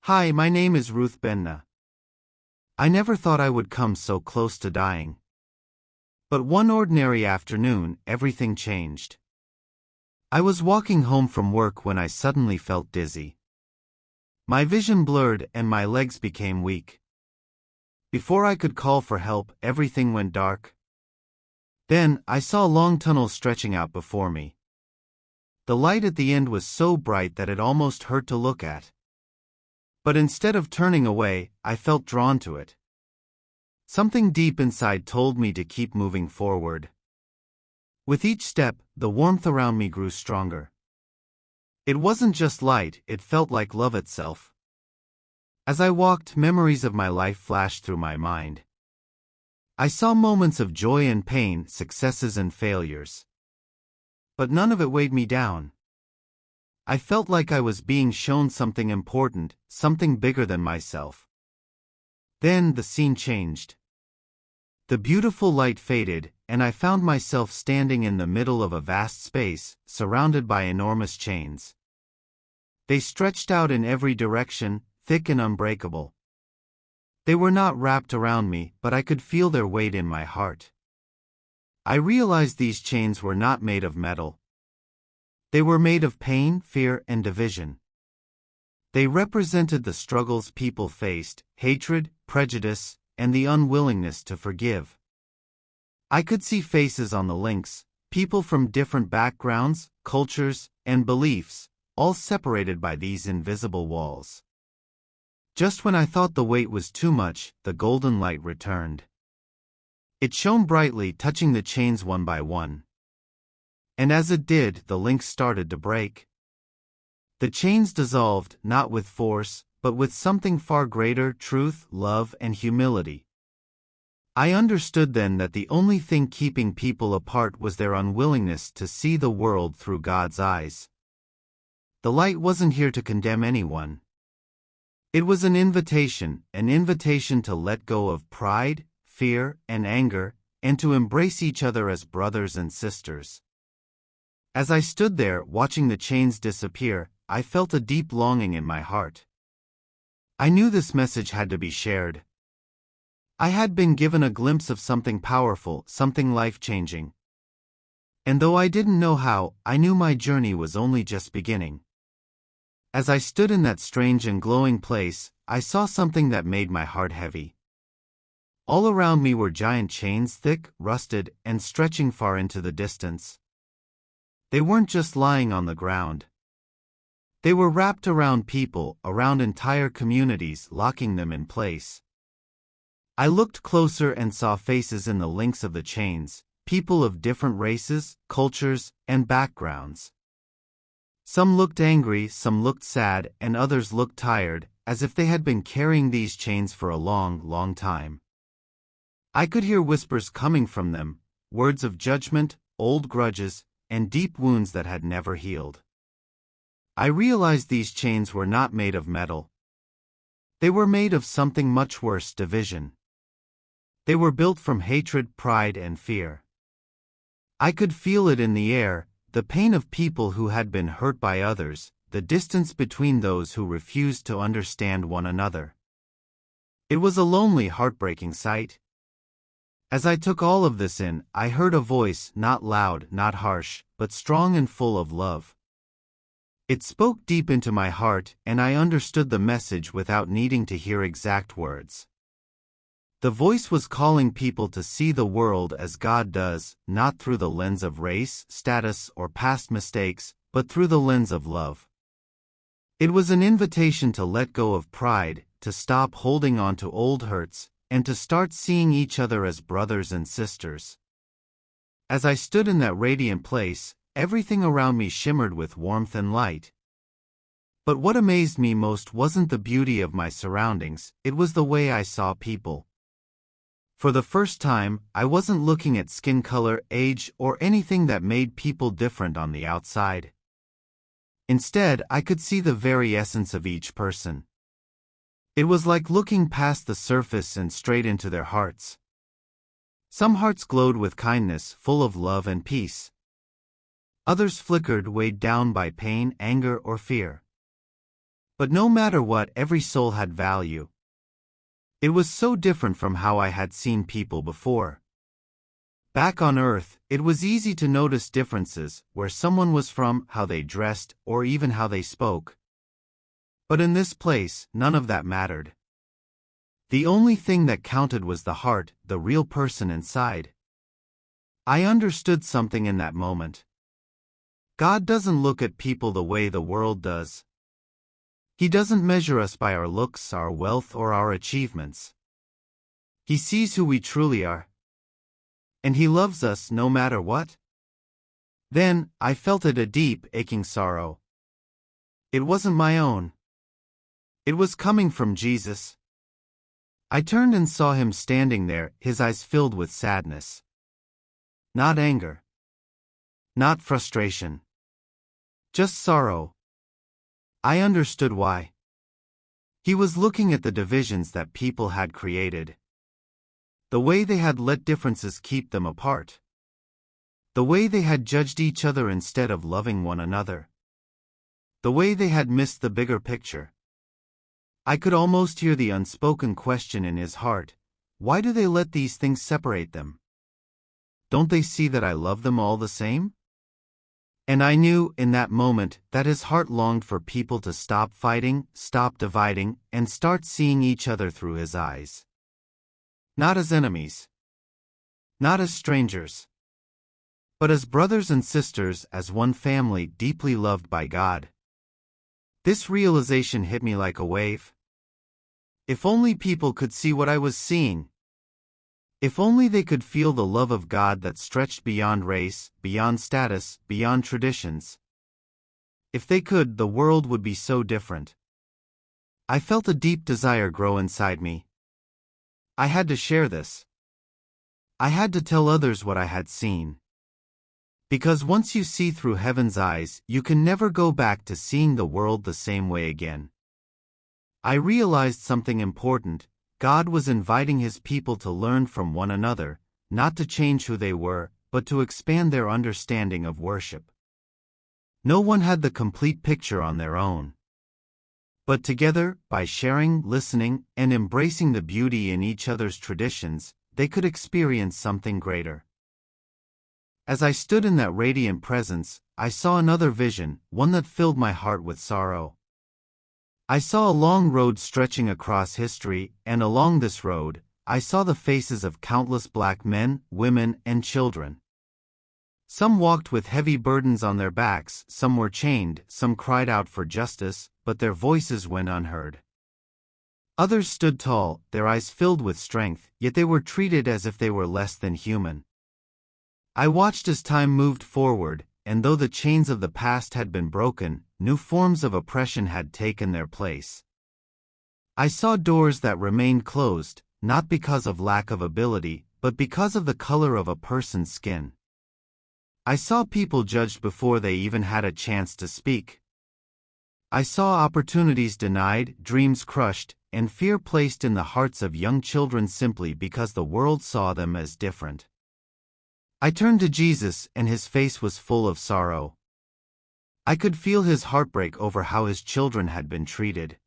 Hi, my name is Ruth Benna. I never thought I would come so close to dying. But one ordinary afternoon, everything changed. I was walking home from work when I suddenly felt dizzy. My vision blurred and my legs became weak. Before I could call for help, everything went dark. Then, I saw a long tunnel stretching out before me. The light at the end was so bright that it almost hurt to look at. But instead of turning away, I felt drawn to it. Something deep inside told me to keep moving forward. With each step, the warmth around me grew stronger. It wasn't just light, it felt like love itself. As I walked, memories of my life flashed through my mind. I saw moments of joy and pain, successes and failures. But none of it weighed me down. I felt like I was being shown something important, something bigger than myself. Then the scene changed. The beautiful light faded, and I found myself standing in the middle of a vast space, surrounded by enormous chains. They stretched out in every direction, thick and unbreakable. They were not wrapped around me, but I could feel their weight in my heart. I realized these chains were not made of metal. They were made of pain, fear, and division. They represented the struggles people faced, hatred, prejudice, and the unwillingness to forgive. I could see faces on the links, people from different backgrounds, cultures, and beliefs, all separated by these invisible walls. Just when I thought the weight was too much, the golden light returned. It shone brightly, touching the chains one by one. And as it did, the links started to break. The chains dissolved, not with force, but with something far greater: truth, love, and humility. I understood then that the only thing keeping people apart was their unwillingness to see the world through God's eyes. The light wasn't here to condemn anyone. It was an invitation to let go of pride, fear, and anger, and to embrace each other as brothers and sisters. As I stood there, watching the chains disappear, I felt a deep longing in my heart. I knew this message had to be shared. I had been given a glimpse of something powerful, something life-changing. And though I didn't know how, I knew my journey was only just beginning. As I stood in that strange and glowing place, I saw something that made my heart heavy. All around me were giant chains, thick, rusted, and stretching far into the distance. They weren't just lying on the ground. They were wrapped around people, around entire communities, locking them in place. I looked closer and saw faces in the links of the chains, people of different races, cultures, and backgrounds. Some looked angry, some looked sad, and others looked tired, as if they had been carrying these chains for a long, long time. I could hear whispers coming from them, words of judgment, old grudges, and deep wounds that had never healed. I realized these chains were not made of metal. They were made of something much worse: division. They were built from hatred, pride, and fear. I could feel it in the air, the pain of people who had been hurt by others, the distance between those who refused to understand one another. It was a lonely, heartbreaking sight. As I took all of this in, I heard a voice, not loud, not harsh, but strong and full of love. It spoke deep into my heart, and I understood the message without needing to hear exact words. The voice was calling people to see the world as God does, not through the lens of race, status, or past mistakes, but through the lens of love. It was an invitation to let go of pride, to stop holding on to old hurts, and to start seeing each other as brothers and sisters. As I stood in that radiant place, everything around me shimmered with warmth and light. But what amazed me most wasn't the beauty of my surroundings, it was the way I saw people. For the first time, I wasn't looking at skin color, age, or anything that made people different on the outside. Instead, I could see the very essence of each person. It was like looking past the surface and straight into their hearts. Some hearts glowed with kindness, full of love and peace. Others flickered, weighed down by pain, anger, or fear. But no matter what, every soul had value. It was so different from how I had seen people before. Back on Earth, it was easy to notice differences, where someone was from, how they dressed, or even how they spoke. But in this place, none of that mattered. The only thing that counted was the heart, the real person inside. I understood something in that moment. God doesn't look at people the way the world does. He doesn't measure us by our looks, our wealth, or our achievements. He sees who we truly are. And He loves us no matter what. Then, I felt a deep, aching sorrow. It wasn't my own. It was coming from Jesus. I turned and saw Him standing there, His eyes filled with sadness. Not anger. Not frustration. Just sorrow. I understood why. He was looking at the divisions that people had created. The way they had let differences keep them apart. The way they had judged each other instead of loving one another. The way they had missed the bigger picture. I could almost hear the unspoken question in his heart, why do they let these things separate them? Don't they see that I love them all the same? And I knew, in that moment, that his heart longed for people to stop fighting, stop dividing, and start seeing each other through his eyes. Not as enemies. Not as strangers. But as brothers and sisters, as one family deeply loved by God. This realization hit me like a wave. If only people could see what I was seeing. If only they could feel the love of God that stretched beyond race, beyond status, beyond traditions. If they could, the world would be so different. I felt a deep desire grow inside me. I had to share this. I had to tell others what I had seen. Because once you see through heaven's eyes, you can never go back to seeing the world the same way again. I realized something important. God was inviting His people to learn from one another, not to change who they were, but to expand their understanding of worship. No one had the complete picture on their own. But together, by sharing, listening, and embracing the beauty in each other's traditions, they could experience something greater. As I stood in that radiant presence, I saw another vision, one that filled my heart with sorrow. I saw a long road stretching across history, and along this road, I saw the faces of countless black men, women, and children. Some walked with heavy burdens on their backs, some were chained, some cried out for justice, but their voices went unheard. Others stood tall, their eyes filled with strength, yet they were treated as if they were less than human. I watched as time moved forward, and though the chains of the past had been broken, new forms of oppression had taken their place. I saw doors that remained closed, not because of lack of ability, but because of the color of a person's skin. I saw people judged before they even had a chance to speak. I saw opportunities denied, dreams crushed, and fear placed in the hearts of young children simply because the world saw them as different. I turned to Jesus, and His face was full of sorrow. I could feel His heartbreak over how His children had been treated.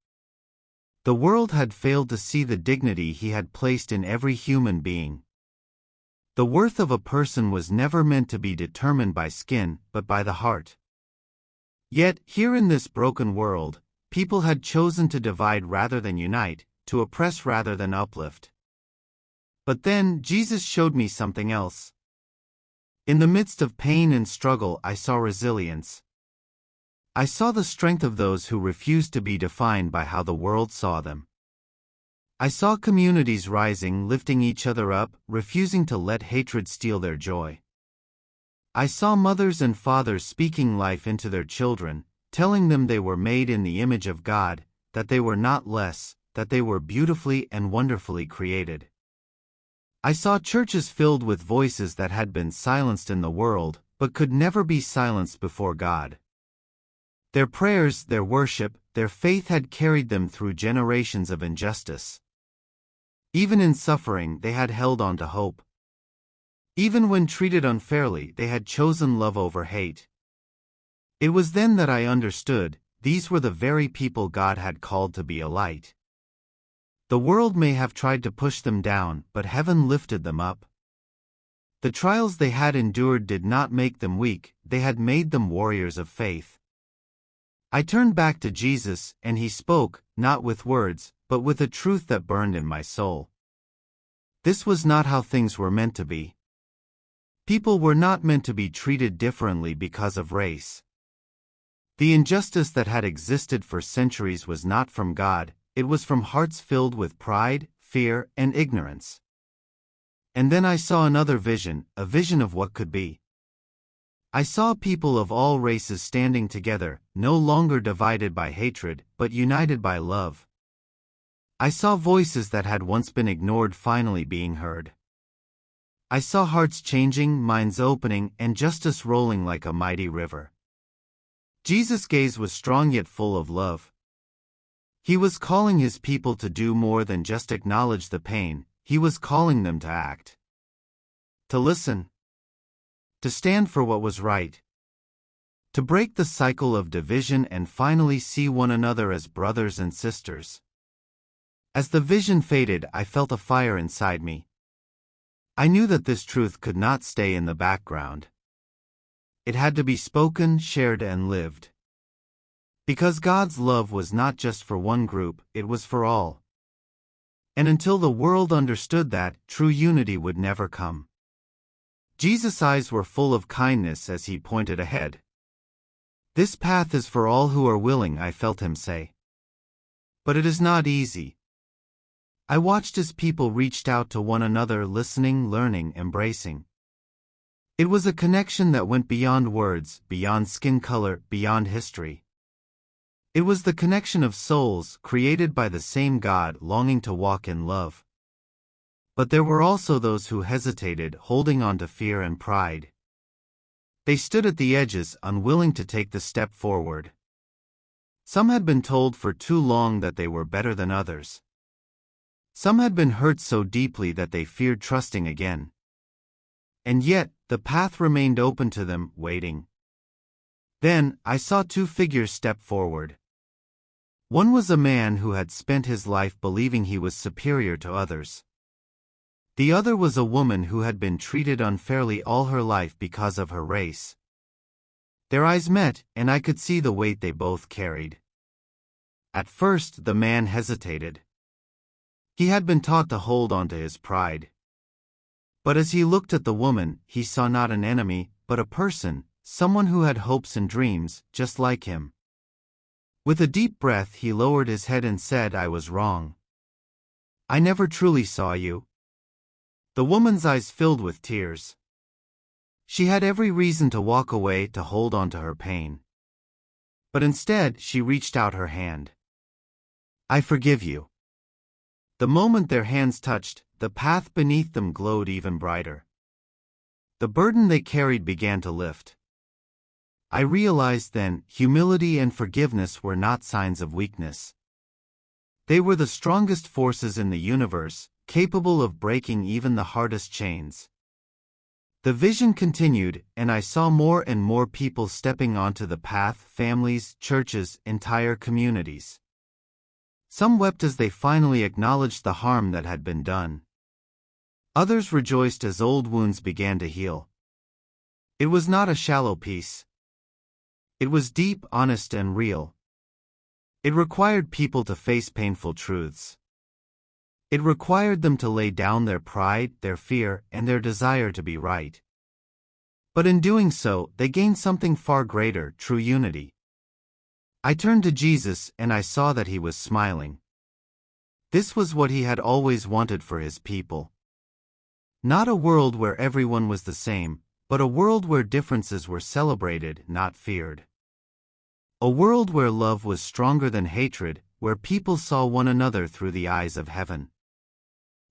The world had failed to see the dignity He had placed in every human being. The worth of a person was never meant to be determined by skin, but by the heart. Yet, here in this broken world, people had chosen to divide rather than unite, to oppress rather than uplift. But then, Jesus showed me something else. In the midst of pain and struggle, I saw resilience. I saw the strength of those who refused to be defined by how the world saw them. I saw communities rising, lifting each other up, refusing to let hatred steal their joy. I saw mothers and fathers speaking life into their children, telling them they were made in the image of God, that they were not less, that they were beautifully and wonderfully created. I saw churches filled with voices that had been silenced in the world, but could never be silenced before God. Their prayers, their worship, their faith had carried them through generations of injustice. Even in suffering, they had held on to hope. Even when treated unfairly, they had chosen love over hate. It was then that I understood, these were the very people God had called to be a light. The world may have tried to push them down, but heaven lifted them up. The trials they had endured did not make them weak, they had made them warriors of faith. I turned back to Jesus, and he spoke, not with words, but with a truth that burned in my soul. This was not how things were meant to be. People were not meant to be treated differently because of race. The injustice that had existed for centuries was not from God, it was from hearts filled with pride, fear, and ignorance. And then I saw another vision, a vision of what could be. I saw people of all races standing together, no longer divided by hatred, but united by love. I saw voices that had once been ignored finally being heard. I saw hearts changing, minds opening, and justice rolling like a mighty river. Jesus' gaze was strong yet full of love. He was calling his people to do more than just acknowledge the pain, he was calling them to act. To listen. To stand for what was right. To break the cycle of division and finally see one another as brothers and sisters. As the vision faded, I felt a fire inside me. I knew that this truth could not stay in the background. It had to be spoken, shared, and lived. Because God's love was not just for one group, it was for all. And until the world understood that, true unity would never come. Jesus' eyes were full of kindness as he pointed ahead. This path is for all who are willing, I felt him say. But it is not easy. I watched as people reached out to one another, listening, learning, embracing. It was a connection that went beyond words, beyond skin color, beyond history. It was the connection of souls, created by the same God, longing to walk in love. But there were also those who hesitated, holding on to fear and pride. They stood at the edges, unwilling to take the step forward. Some had been told for too long that they were better than others. Some had been hurt so deeply that they feared trusting again. And yet, the path remained open to them, waiting. Then, I saw two figures step forward. One was a man who had spent his life believing he was superior to others. The other was a woman who had been treated unfairly all her life because of her race. Their eyes met, and I could see the weight they both carried. At first, the man hesitated. He had been taught to hold on to his pride. But as he looked at the woman, he saw not an enemy, but a person, someone who had hopes and dreams, just like him. With a deep breath, he lowered his head and said, "I was wrong. I never truly saw you." The woman's eyes filled with tears. She had every reason to walk away, to hold on to her pain. But instead, she reached out her hand. "I forgive you." The moment their hands touched, the path beneath them glowed even brighter. The burden they carried began to lift. I realized then, humility and forgiveness were not signs of weakness. They were the strongest forces in the universe, capable of breaking even the hardest chains. The vision continued, and I saw more and more people stepping onto the path, families, churches, entire communities. Some wept as they finally acknowledged the harm that had been done. Others rejoiced as old wounds began to heal. It was not a shallow peace. It was deep, honest, and real. It required people to face painful truths. It required them to lay down their pride, their fear, and their desire to be right. But in doing so, they gained something far greater, true unity. I turned to Jesus, and I saw that he was smiling. This was what he had always wanted for his people. Not a world where everyone was the same, but a world where differences were celebrated, not feared. A world where love was stronger than hatred, where people saw one another through the eyes of heaven.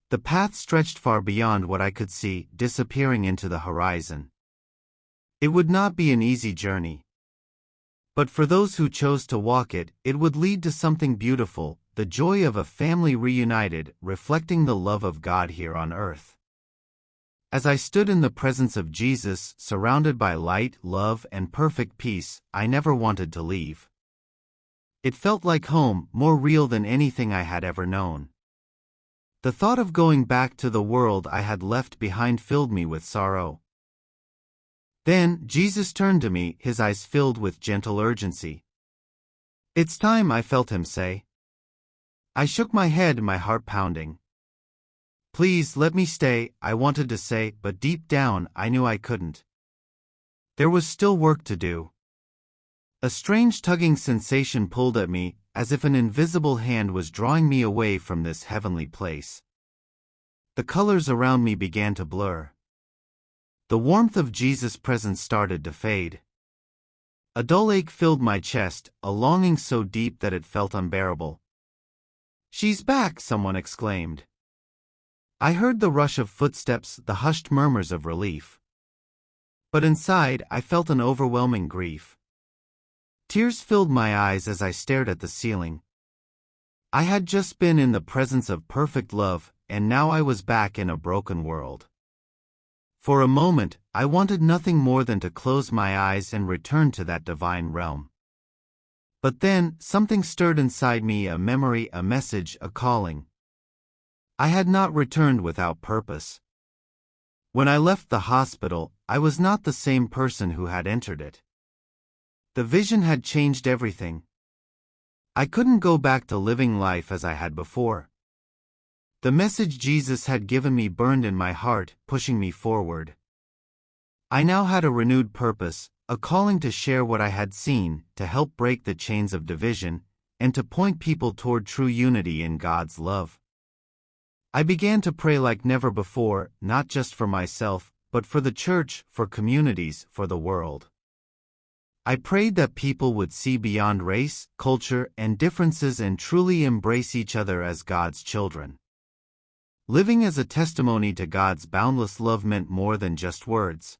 The path stretched far beyond what I could see, disappearing into the horizon. It would not be an easy journey. But for those who chose to walk it, it would lead to something beautiful, the joy of a family reunited, reflecting the love of God here on earth. As I stood in the presence of Jesus, surrounded by light, love, and perfect peace, I never wanted to leave. It felt like home, more real than anything I had ever known. The thought of going back to the world I had left behind filled me with sorrow. Then, Jesus turned to me, his eyes filled with gentle urgency. "It's time," I felt him say. I shook my head, my heart pounding. "Please, let me stay," I wanted to say, but deep down, I knew I couldn't. There was still work to do. A strange tugging sensation pulled at me, as if an invisible hand was drawing me away from this heavenly place. The colors around me began to blur. The warmth of Jesus' presence started to fade. A dull ache filled my chest, a longing so deep that it felt unbearable. "She's back!" someone exclaimed. I heard the rush of footsteps, the hushed murmurs of relief. But inside, I felt an overwhelming grief. Tears filled my eyes as I stared at the ceiling. I had just been in the presence of perfect love, and now I was back in a broken world. For a moment, I wanted nothing more than to close my eyes and return to that divine realm. But then, something stirred inside me, a memory, a message, a calling. I had not returned without purpose. When I left the hospital, I was not the same person who had entered it. The vision had changed everything. I couldn't go back to living life as I had before. The message Jesus had given me burned in my heart, pushing me forward. I now had a renewed purpose, a calling to share what I had seen, to help break the chains of division, and to point people toward true unity in God's love. I began to pray like never before, not just for myself, but for the church, for communities, for the world. I prayed that people would see beyond race, culture, and differences and truly embrace each other as God's children. Living as a testimony to God's boundless love meant more than just words.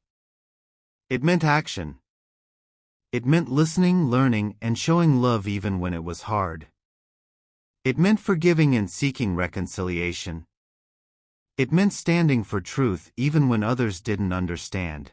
It meant action. It meant listening, learning, and showing love even when it was hard. It meant forgiving and seeking reconciliation. It meant standing for truth even when others didn't understand.